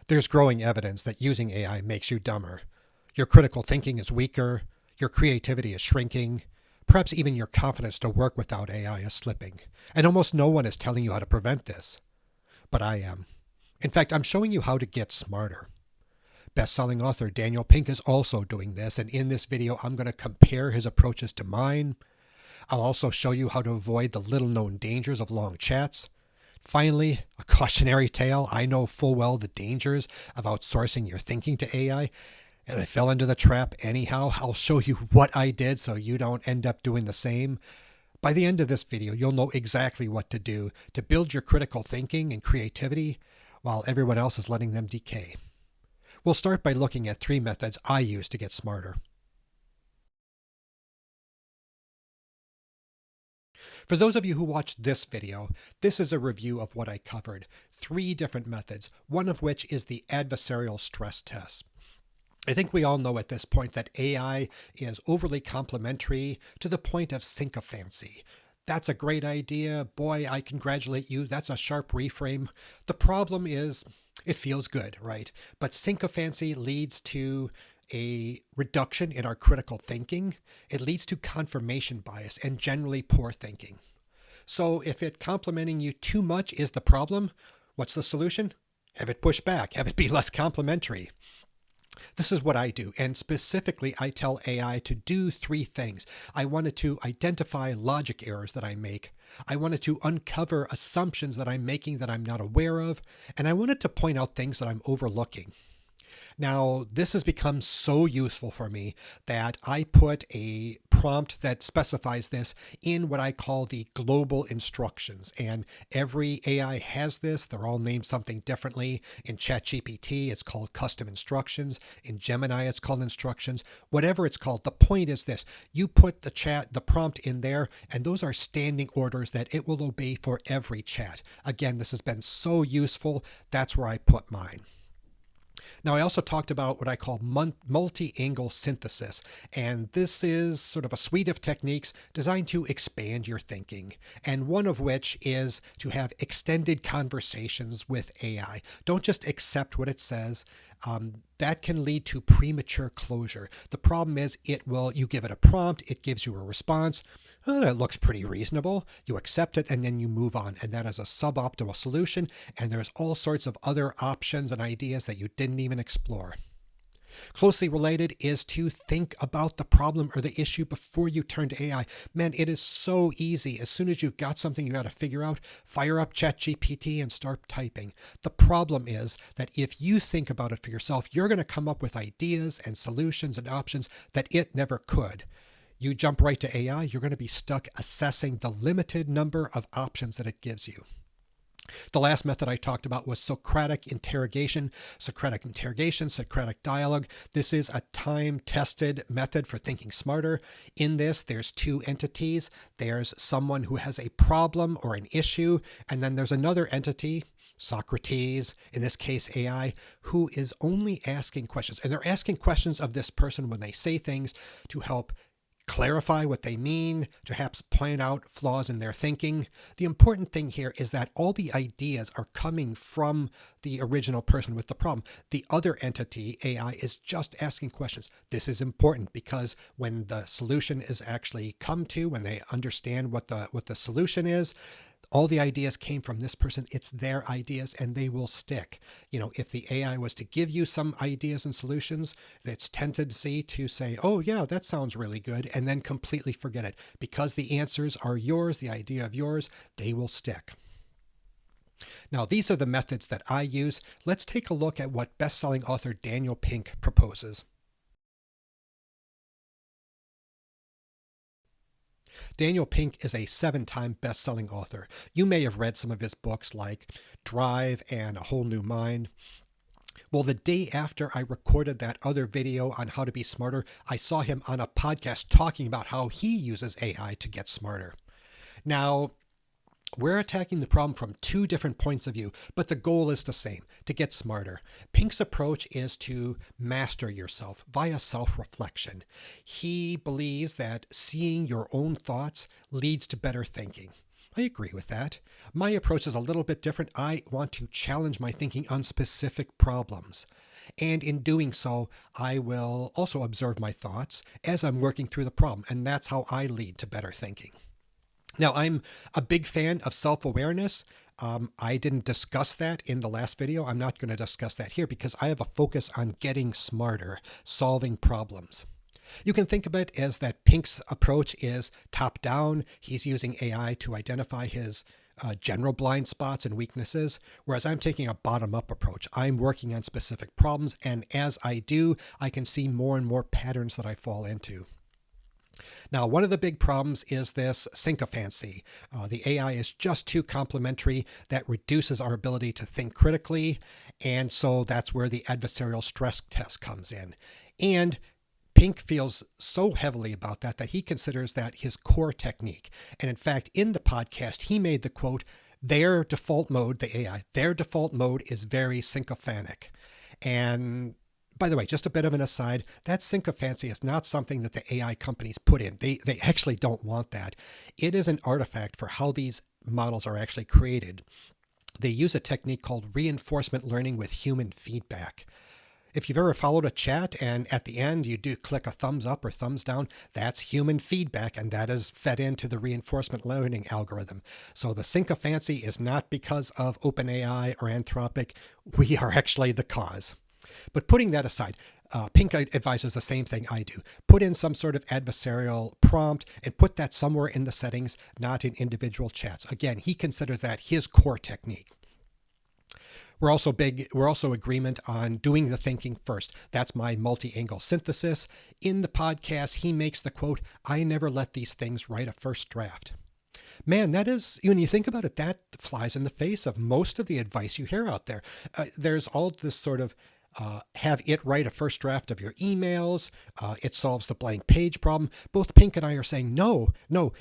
There's growing evidence that using AI makes you dumber. Your critical thinking is weaker, your creativity is shrinking, perhaps even your confidence to work without AI is slipping. And almost no one is telling you how to prevent this. But I am. In fact, I'm showing you how to get smarter. Best-selling author Daniel Pink is also doing this, and in this video I'm going to compare his approaches to mine. I'll also show you how to avoid the little-known dangers of long chats. Finally, a cautionary tale. I know full well the dangers of outsourcing your thinking to AI, and I fell into the trap anyhow. I'll show you what I did so you don't end up doing the same. By the end of this video, you'll know exactly what to do to build your critical thinking and creativity while everyone else is letting them decay. We'll start by looking at 3 methods I use to get smarter. For those of you who watched this video, this is a review of what I covered. 3 different methods, one of which is the adversarial stress test. I think we all know at this point that AI is overly complimentary to the point of sycophancy. That's a great idea. Boy, I congratulate you. That's a sharp reframe. The problem is it feels good, right? But sycophancy leads to a reduction in our critical thinking. It leads to confirmation bias and generally poor thinking. So if it complimenting you too much is the problem, what's the solution? Have it push back. Have it be less complimentary. This is what I do, and specifically I tell AI to do 3 things. I wanted to identify logic errors that I make. I wanted to uncover assumptions that I'm making that I'm not aware of, and I wanted to point out things that I'm overlooking. Now, this has become so useful for me that I put a prompt that specifies this in what I call the global instructions. And every AI has this. They're all named something differently. In ChatGPT, it's called custom instructions. In Gemini, it's called instructions. Whatever it's called, the point is this. You put the prompt in there, and those are standing orders that it will obey for every chat. Again, this has been so useful. That's where I put mine. Now, I also talked about what I call multi-angle synthesis, and this is sort of a suite of techniques designed to expand your thinking, and one of which is to have extended conversations with AI. Don't just accept what it says. That can lead to premature closure. The problem is you give it a prompt, it gives you a response. Oh, that looks pretty reasonable. You accept it and then you move on. And that is a suboptimal solution. And there's all sorts of other options and ideas that you didn't even explore. Closely related is to think about the problem or the issue before you turn to AI. Man, it is so easy. As soon as you've got something you got to figure out, fire up ChatGPT and start typing. The problem is that if you think about it for yourself, you're going to come up with ideas and solutions and options that it never could. You jump right to AI, you're going to be stuck assessing the limited number of options that it gives you. The last method I talked about was Socratic interrogation, Socratic dialogue. This is a time-tested method for thinking smarter. In this, there's 2 entities. There's someone who has a problem or an issue, and then there's another entity, Socrates, in this case AI, who is only asking questions. And they're asking questions of this person when they say things to help clarify what they mean, perhaps point out flaws in their thinking. The important thing here is that all the ideas are coming from the original person with the problem. The other entity, AI, is just asking questions. This is important because when the solution is actually come to, when they understand what the solution is, all the ideas came from this person. It's their ideas and they will stick. If the AI was to give you some ideas and solutions, it's tendency to say, oh yeah, that sounds really good, and then completely forget it. Because the answers are yours, the idea of yours, they will stick. Now, these are the methods that I use. Let's take a look at what best-selling author Daniel Pink proposes. Daniel Pink is a 7-time best-selling author. You may have read some of his books like Drive and A Whole New Mind. Well, the day after I recorded that other video on how to be smarter, I saw him on a podcast talking about how he uses AI to get smarter. Now, we're attacking the problem from 2 different points of view, but the goal is the same, to get smarter. Pink's approach is to master yourself via self-reflection. He believes that seeing your own thoughts leads to better thinking. I agree with that. My approach is a little bit different. I want to challenge my thinking on specific problems. And in doing so, I will also observe my thoughts as I'm working through the problem. And that's how I lead to better thinking. Now, I'm a big fan of self-awareness. I didn't discuss that in the last video. I'm not going to discuss that here because I have a focus on getting smarter, solving problems. You can think of it as that Pink's approach is top-down. He's using AI to identify his general blind spots and weaknesses, whereas I'm taking a bottom-up approach. I'm working on specific problems, and as I do, I can see more and more patterns that I fall into. Now, one of the big problems is this sycophancy. The AI is just too complementary. That reduces our ability to think critically, and so that's where the adversarial stress test comes in. And Pink feels so heavily about that he considers that his core technique. And in fact, in the podcast, he made the quote, their default mode, the AI, their default mode is very sycophanic. And by the way, just a bit of an aside, that sycophancy is not something that the AI companies put in. They actually don't want that. It is an artifact for how these models are actually created. They use a technique called reinforcement learning with human feedback. If you've ever followed a chat and at the end you do click a thumbs up or thumbs down, that's human feedback, and that is fed into the reinforcement learning algorithm. So the sycophancy is not because of OpenAI or Anthropic. We are actually the cause. But putting that aside, Pink advises the same thing I do. Put in some sort of adversarial prompt and put that somewhere in the settings, not in individual chats. Again, he considers that his core technique. We're also agreement on doing the thinking first. That's my multi-angle synthesis. In the podcast, he makes the quote, I never let these things write a first draft. Man, that is, when you think about it, that flies in the face of most of the advice you hear out there. There's all this sort of have it write a first draft of your emails. It solves the blank page problem. Both Pink and I are saying, no,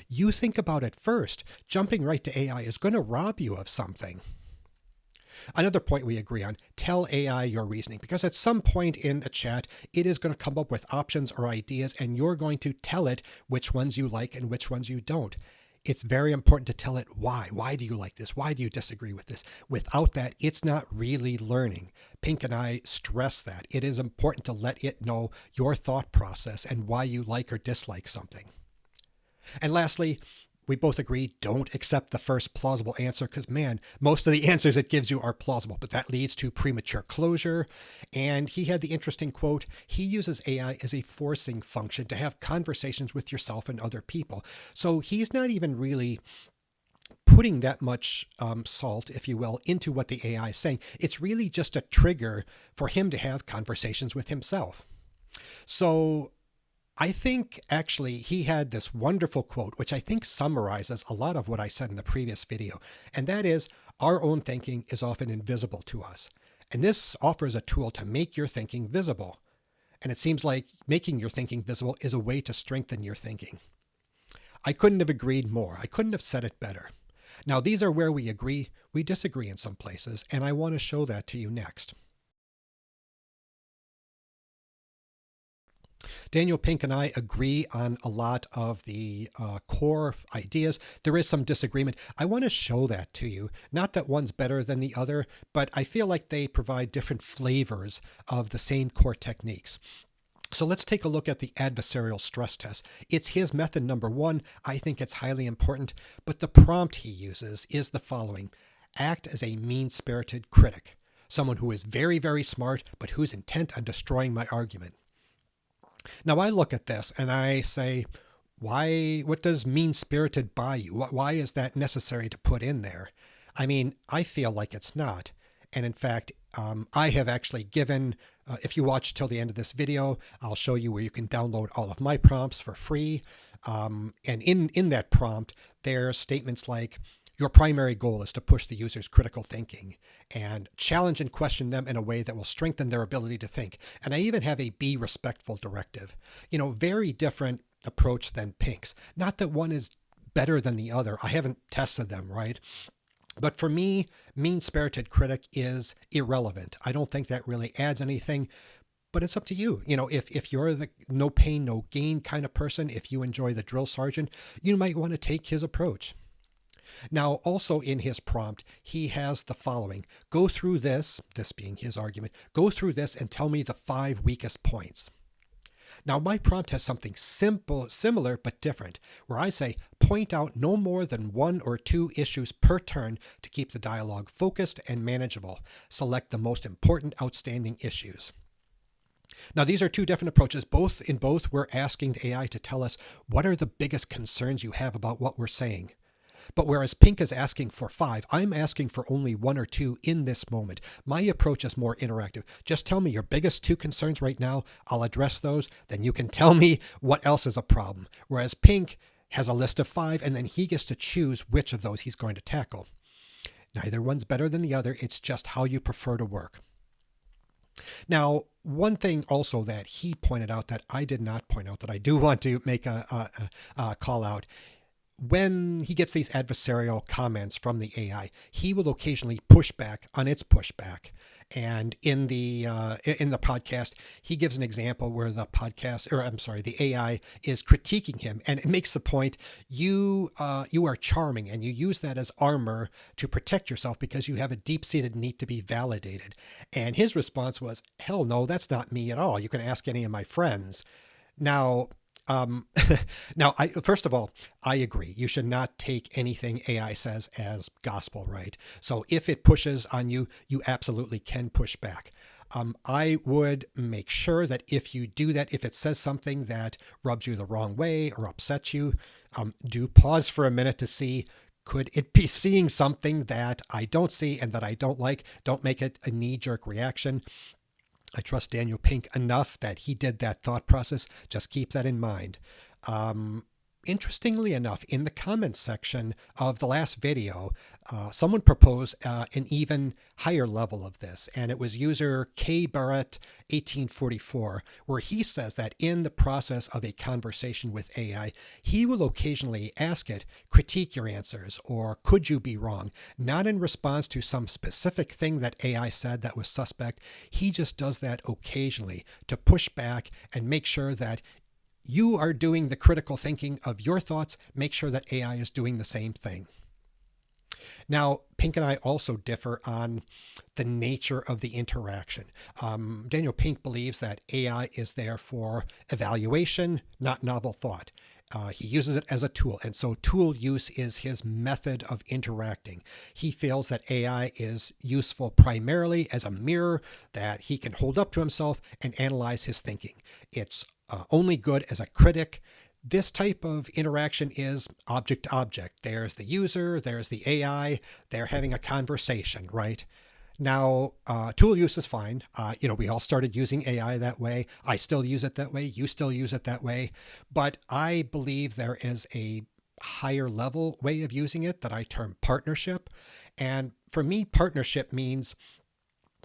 you think about it first. Jumping right to AI is going to rob you of something. Another point we agree on, tell AI your reasoning, because at some point in a chat, it is going to come up with options or ideas, and you're going to tell it which ones you like and which ones you don't. It's very important to tell it why. Why do you like this? Why do you disagree with this? Without that, it's not really learning. Pink and I stress that. It is important to let it know your thought process and why you like or dislike something. And lastly, we both agree, don't accept the first plausible answer because, man, most of the answers it gives you are plausible, but that leads to premature closure. And he had the interesting quote, he uses AI as a forcing function to have conversations with yourself and other people. So he's not even really putting that much salt, if you will, into what the AI is saying. It's really just a trigger for him to have conversations with himself. So I think actually he had this wonderful quote, which I think summarizes a lot of what I said in the previous video. And that is, our own thinking is often invisible to us. And this offers a tool to make your thinking visible. And it seems like making your thinking visible is a way to strengthen your thinking. I couldn't have agreed more. I couldn't have said it better. Now, these are where we agree. We disagree in some places, and I want to show that to you next. Daniel Pink and I agree on a lot of the core ideas. There is some disagreement. I want to show that to you. Not that one's better than the other, but I feel like they provide different flavors of the same core techniques. So let's take a look at the adversarial stress test. It's his method number one. I think it's highly important, but the prompt he uses is the following. Act as a mean-spirited critic, someone who is very, very smart, but who's intent on destroying my argument. Now I look at this and I say, what does mean-spirited buy you? Why is that necessary to put in there? I mean, I feel like it's not. And in fact, I have actually given, if you watch till the end of this video, I'll show you where you can download all of my prompts for free. And in that prompt, there's statements like, your primary goal is to push the user's critical thinking and challenge and question them in a way that will strengthen their ability to think. And I even have a be respectful directive. Very different approach than Pink's. Not that one is better than the other. I haven't tested them, right? But for me, mean-spirited critic is irrelevant. I don't think that really adds anything. But it's up to you. If you're the no pain, no gain kind of person, if you enjoy the drill sergeant, you might want to take his approach. Now, also in his prompt, he has the following: go through this being his argument, go through this and tell me the 5 weakest points. Now, my prompt has something similar, but different, where I say, point out no more than 1 or 2 issues per turn to keep the dialogue focused and manageable. Select the most important outstanding issues. Now, these are 2 different approaches. In both, we're asking the AI to tell us what are the biggest concerns you have about what we're saying. But whereas Pink is asking for 5, I'm asking for only 1 or 2 in this moment. My approach is more interactive. Just tell me your biggest 2 concerns right now. I'll address those. Then you can tell me what else is a problem. Whereas Pink has a list of 5, and then he gets to choose which of those he's going to tackle. Neither one's better than the other. It's just how you prefer to work. Now, one thing also that he pointed out that I did not point out, that I do want to make a call out: when he gets these adversarial comments from the AI, he will occasionally push back on its pushback. And in the podcast, he gives an example where the AI is critiquing him, and it makes the point: you are charming, and you use that as armor to protect yourself because you have a deep-seated need to be validated. And his response was, "Hell no, that's not me at all. You can ask any of my friends." Now, first of all, I agree. You should not take anything AI says as gospel, right? So if it pushes on you, you absolutely can push back. I would make sure that if you do that, if it says something that rubs you the wrong way or upsets you, do pause for a minute to see, could it be seeing something that I don't see and that I don't like? Don't make it a knee-jerk reaction. I trust Daniel Pink enough that he did that thought process. Just keep that in mind. Interestingly enough, in the comments section of the last video, someone proposed an even higher level of this, and it was user K Barrett 1844, where he says that in the process of a conversation with AI, he will occasionally ask it, critique your answers, or could you be wrong? Not in response to some specific thing that AI said that was suspect. He just does that occasionally to push back and make sure that you are doing the critical thinking of your thoughts. Make sure that AI is doing the same thing. Now, Pink and I also differ on the nature of the interaction. Daniel Pink believes that AI is there for evaluation, not novel thought. He uses it as a tool, and so tool use is his method of interacting. He feels that AI is useful primarily as a mirror that he can hold up to himself and analyze his thinking. It's only good as a critic. This type of interaction is object to object. There's the user, there's the AI, they're having a conversation, right? Now, tool use is fine. We all started using AI that way. I still use it that way. You still use it that way. But I believe there is a higher level way of using it that I term partnership. And for me, partnership means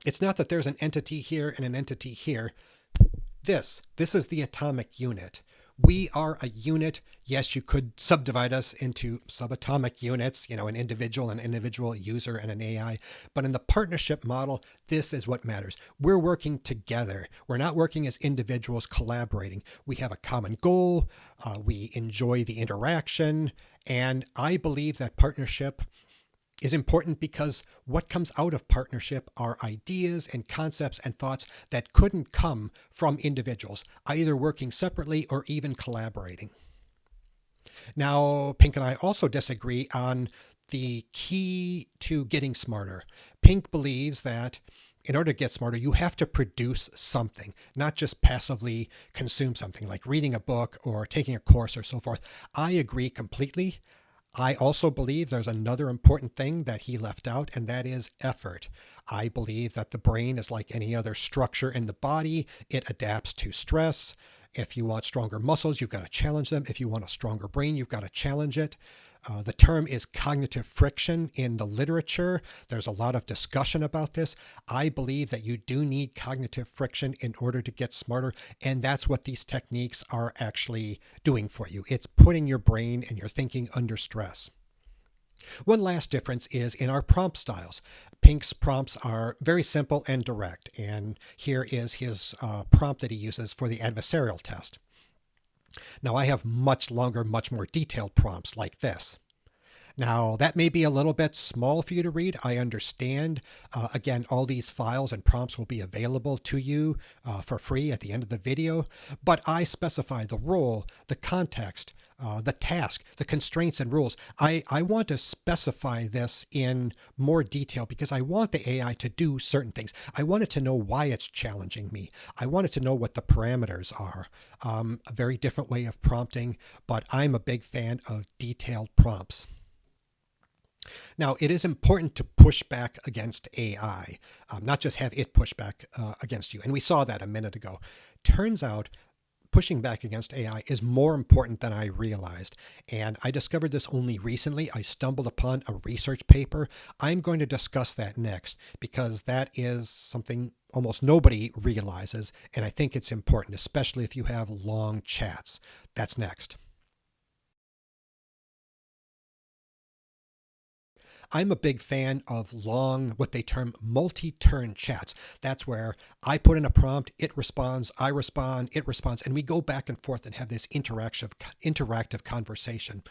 it's not that there's an entity here and an entity here. This is the atomic unit. We are a unit. Yes, you could subdivide us into subatomic units, an individual user, and an AI. But in the partnership model, this is what matters. We're working together. We're not working as individuals collaborating. We have a common goal. We enjoy the interaction. And I believe that partnership is important because what comes out of partnership are ideas and concepts and thoughts that couldn't come from individuals, either working separately or even collaborating. Now, Pink and I also disagree on the key to getting smarter. Pink believes that in order to get smarter, you have to produce something, not just passively consume something like reading a book or taking a course or so forth. I agree completely. I also believe there's another important thing that he left out, and that is effort. I believe that the brain is like any other structure in the body. It adapts to stress. If you want stronger muscles, you've got to challenge them. If you want a stronger brain, you've got to challenge it. The term is cognitive friction in the literature. There's a lot of discussion about this. I believe that you do need cognitive friction in order to get smarter, and that's what these techniques are actually doing for you. It's putting your brain and your thinking under stress. One last difference is in our prompt styles. Pink's prompts are very simple and direct, and here is his prompt that he uses for the adversarial test. Now, I have much longer, much more detailed prompts like this. Now, that may be a little bit small for you to read. I understand. Again, all these files and prompts will be available to you for free at the end of the video, but I specify the role, the context, the task, the constraints and rules. I want to specify this in more detail because I want the AI to do certain things. I want it to know why it's challenging me. I want it to know what the parameters are. A very different way of prompting, but I'm a big fan of detailed prompts. Now, it is important to push back against AI, not just have it push back against you. And we saw that a minute ago. Turns out pushing back against AI is more important than I realized. And I discovered this only recently. I stumbled upon a research paper. I'm going to discuss that next because that is something almost nobody realizes. And I think it's important, especially if you have long chats. That's next. I'm a big fan of long, what they term multi-turn chats. That's where I put in a prompt, it responds, I respond, it responds, and we go back and forth and have this interactive conversation.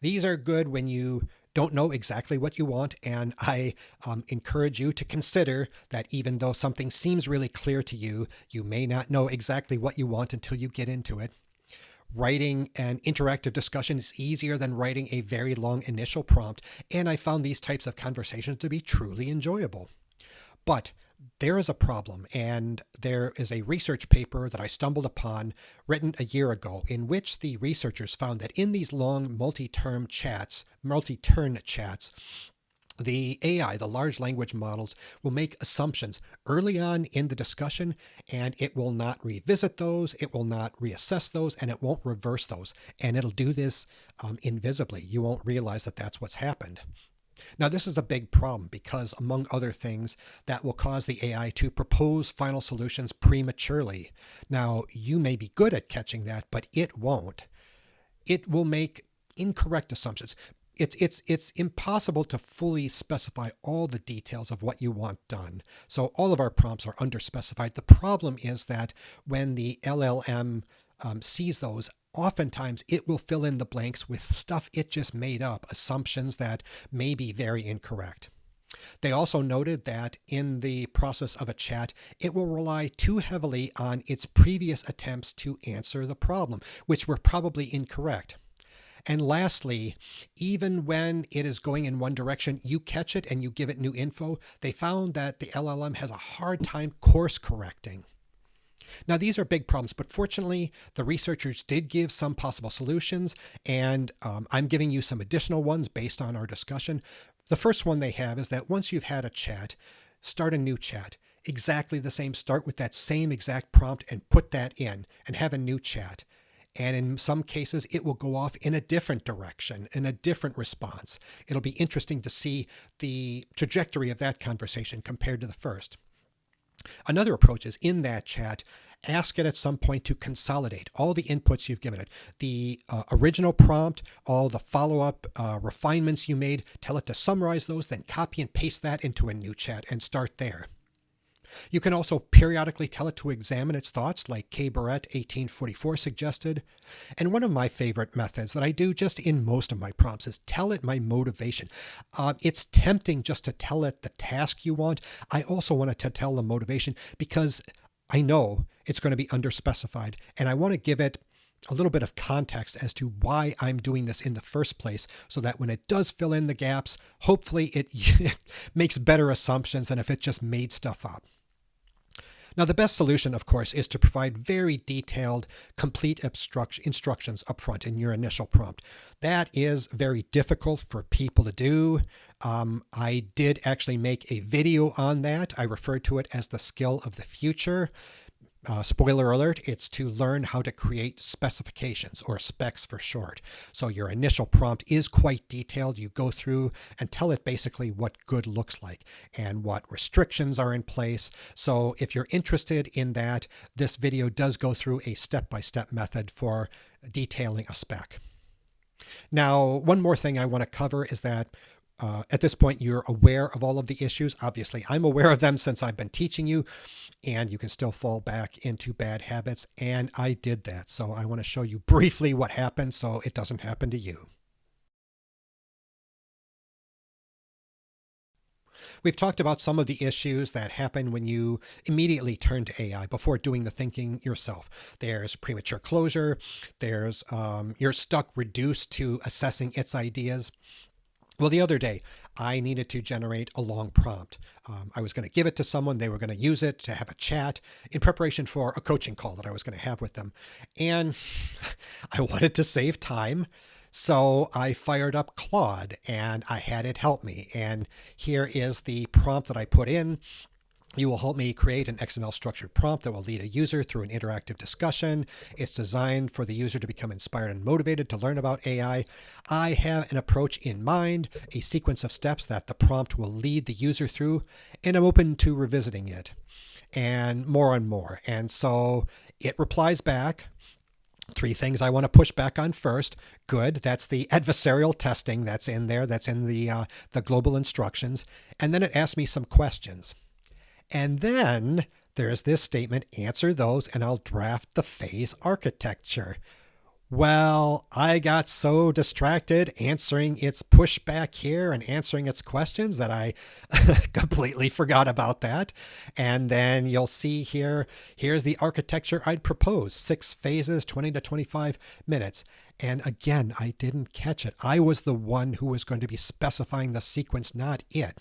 These are good when you don't know exactly what you want, and I encourage you to consider that even though something seems really clear to you, you may not know exactly what you want until you get into it. Writing an interactive discussion is easier than writing a very long initial prompt, and I found these types of conversations to be truly enjoyable. But there is a problem, and there is a research paper that I stumbled upon written a year ago in which the researchers found that in these long multi-turn chats, the AI, the large language models, will make assumptions early on in the discussion, and it will not revisit those, it will not reassess those, and it won't reverse those. And it'll do this invisibly. You won't realize that that's what's happened. Now, this is a big problem because, among other things, that will cause the AI to propose final solutions prematurely. Now, you may be good at catching that, but it won't. It will make incorrect assumptions. It's impossible to fully specify all the details of what you want done. So all of our prompts are underspecified. The problem is that when the LLM sees those, oftentimes it will fill in the blanks with stuff it just made up, assumptions that may be very incorrect. They also noted that in the process of a chat, it will rely too heavily on its previous attempts to answer the problem, which were probably incorrect. And lastly, even when it is going in one direction, you catch it and you give it new info, they found that the LLM has a hard time course correcting. Now, these are big problems, but fortunately, the researchers did give some possible solutions, and I'm giving you some additional ones based on our discussion. The first one they have is that once you've had a chat, start a new chat. Exactly the same, start with that same exact prompt and put that in and have a new chat. And in some cases, it will go off in a different direction, in a different response. It'll be interesting to see the trajectory of that conversation compared to the first. Another approach is in that chat, ask it at some point to consolidate all the inputs you've given it. The original prompt, all the follow-up refinements you made, tell it to summarize those, then copy and paste that into a new chat and start there. You can also periodically tell it to examine its thoughts, like K. Barrett 1844 suggested. And one of my favorite methods that I do just in most of my prompts is tell it my motivation. It's tempting just to tell it the task you want. I also want it to tell the motivation because I know it's going to be underspecified, and I want to give it a little bit of context as to why I'm doing this in the first place, so that when it does fill in the gaps, hopefully it makes better assumptions than if it just made stuff up. Now, the best solution, of course, is to provide very detailed, complete instructions up front in your initial prompt. That is very difficult for people to do. I did actually make a video on that. I referred to it as the skill of the future. Spoiler alert, it's to learn how to create specifications, or specs for short. So your initial prompt is quite detailed. You go through and tell it basically what good looks like and what restrictions are in place. So if you're interested in that, this video does go through a step-by-step method for detailing a spec. Now, one more thing I want to cover is that at this point, you're aware of all of the issues. Obviously, I'm aware of them since I've been teaching you, and you can still fall back into bad habits. And I did that. So I want to show you briefly what happened so it doesn't happen to you. We've talked about some of the issues that happen when you immediately turn to AI before doing the thinking yourself. There's premature closure. There's you're stuck reduced to assessing its ideas. Well, the other day, I needed to generate a long prompt. I was going to give it to someone. They were going to use it to have a chat in preparation for a coaching call that I was going to have with them. And I wanted to save time. So I fired up Claude and I had it help me. And here is the prompt that I put in. You will help me create an XML structured prompt that will lead a user through an interactive discussion. It's designed for the user to become inspired and motivated to learn about AI. I have an approach in mind, a sequence of steps that the prompt will lead the user through, and I'm open to revisiting it and more and more. And so it replies back. 3 things I want to push back on first. Good. That's the adversarial testing that's in there. That's in the global instructions. And then it asks me some questions. And then there's this statement, answer those, and I'll draft the phase architecture. Well, I got so distracted answering its pushback here and answering its questions that I completely forgot about that. And then you'll see here's the architecture I'd propose, 6 phases, 20 to 25 minutes. And again, I didn't catch it. I was the one who was going to be specifying the sequence, not it.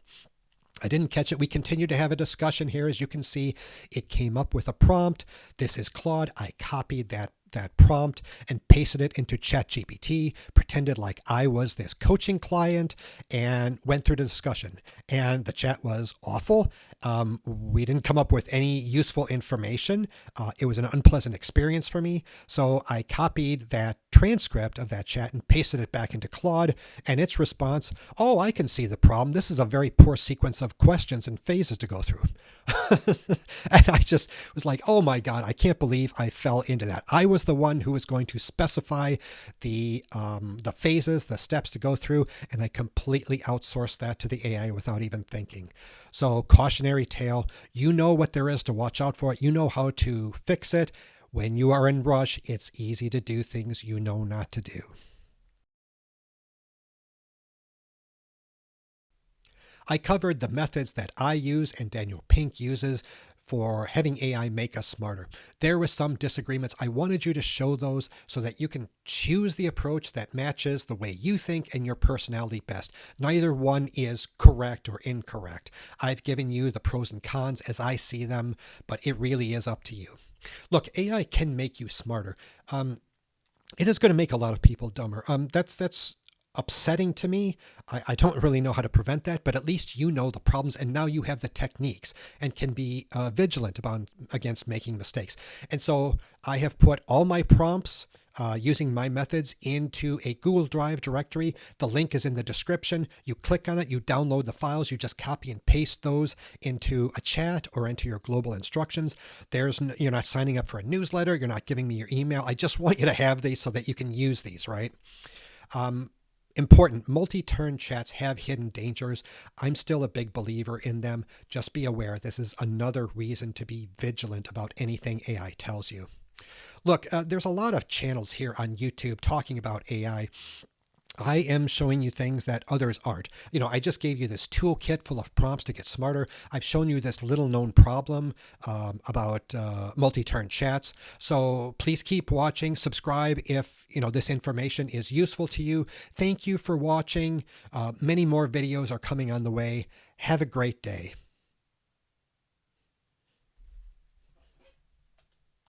I didn't catch it. We continue to have a discussion here. As you can see, it came up with a prompt. This is Claude. I copied that prompt and pasted it into ChatGPT, pretended like I was this coaching client, and went through the discussion. And the chat was awful. We didn't come up with any useful information. It was an unpleasant experience for me. So I copied that transcript of that chat and pasted it back into Claude, and its response, oh, I can see the problem. This is a very poor sequence of questions and phases to go through. And I just was like, oh my God, I can't believe I fell into that. I was the one who was going to specify the phases, the steps to go through, and I completely outsourced that to the AI without even thinking. So cautionary tale, you know what there is to watch out for. You know how to fix it. When you are in rush, it's easy to do things you know not to do. I covered the methods that I use and Daniel Pink uses for having AI make us smarter. There were some disagreements. I wanted you to show those so that you can choose the approach that matches the way you think and your personality best. Neither one is correct or incorrect. I've given you the pros and cons as I see them, but it really is up to you. Look, AI can make you smarter. It is going to make a lot of people dumber. That's upsetting to me. I don't really know how to prevent that, but at least you know the problems, and now you have the techniques and can be vigilant against making mistakes. And so I have put all my prompts using my methods into a Google Drive directory. The link is in the description. You click on it, you download the files, you just copy and paste those into a chat or into your global instructions. You're not signing up for a newsletter. You're not giving me your email. I just want you to have these so that you can use these, right? Important, multi-turn chats have hidden dangers. I'm still a big believer in them. Just be aware this is another reason to be vigilant about anything AI tells you. Look, there's a lot of channels here on YouTube talking about AI. I am showing you things that others aren't. I just gave you this toolkit full of prompts to get smarter. I've shown you this little known problem about multi-turn chats. So please keep watching. Subscribe if this information is useful to you. Thank you for watching. Many more videos are coming on the way. Have a great day.